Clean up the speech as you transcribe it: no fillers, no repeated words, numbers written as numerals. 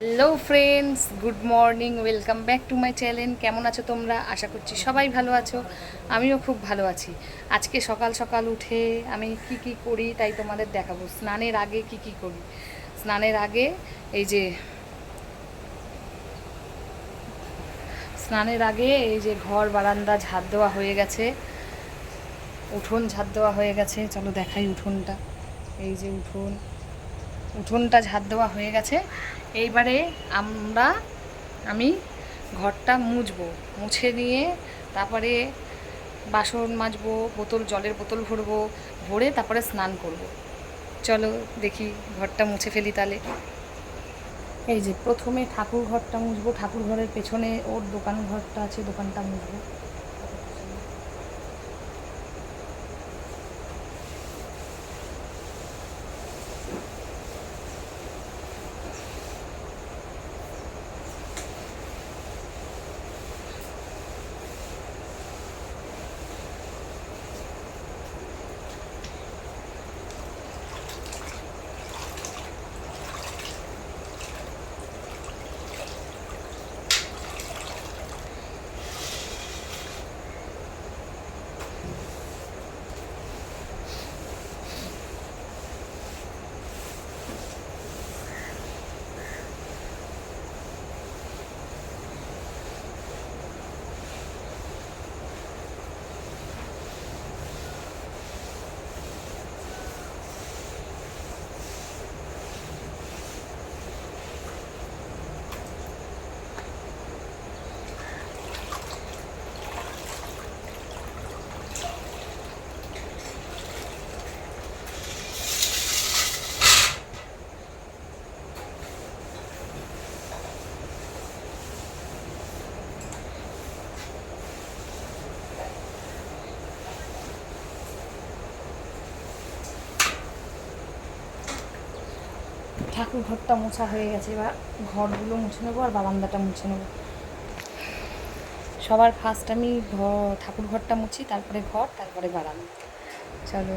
Hello friends, good morning, welcome back to my channel. কেমন আছো তোমরা? আশা করছি সবাই ভালো আছো। আমিও খুব ভালো আছি। আজকে সকাল সকাল উঠে আমি কি করি তাই তোমাদের দেখাবো। স্নানের আগে কি করি। স্নানের আগে এই যে ঘর বারান্দা ঝাড় দেওয়া হয়ে গেছে, উঠোন ঝাড় দেওয়া হয়ে গেছে। চলো দেখাই উঠোনটা। এই যে উঠোনটা ঝাড় দেওয়া হয়ে গেছে। এইবারে আমি ঘরটা মুছবো, মুছে নিয়ে তারপরে বাসন মাজবো, জলের বোতল ভরবো, ভরে তারপরে স্নান করব। চলো দেখি ঘরটা মুছে ফেলি তাহলে। এই যে প্রথমে ঠাকুর ঘরটা মুছবো, ঠাকুর ঘরের পেছনে ওর দোকান ঘরটা আছে, দোকানটা মুছবো। ঠাকুর ঘরটা মোছা হয়ে গেছে, এবার ঘরগুলো মুছে নেবো আর বারান্দাটা মুছে নেবো। সবার ফার্স্ট আমি ঠাকুর ঘরটা মুছি, তারপরে ঘর, তারপরে বারান্দা। চলো।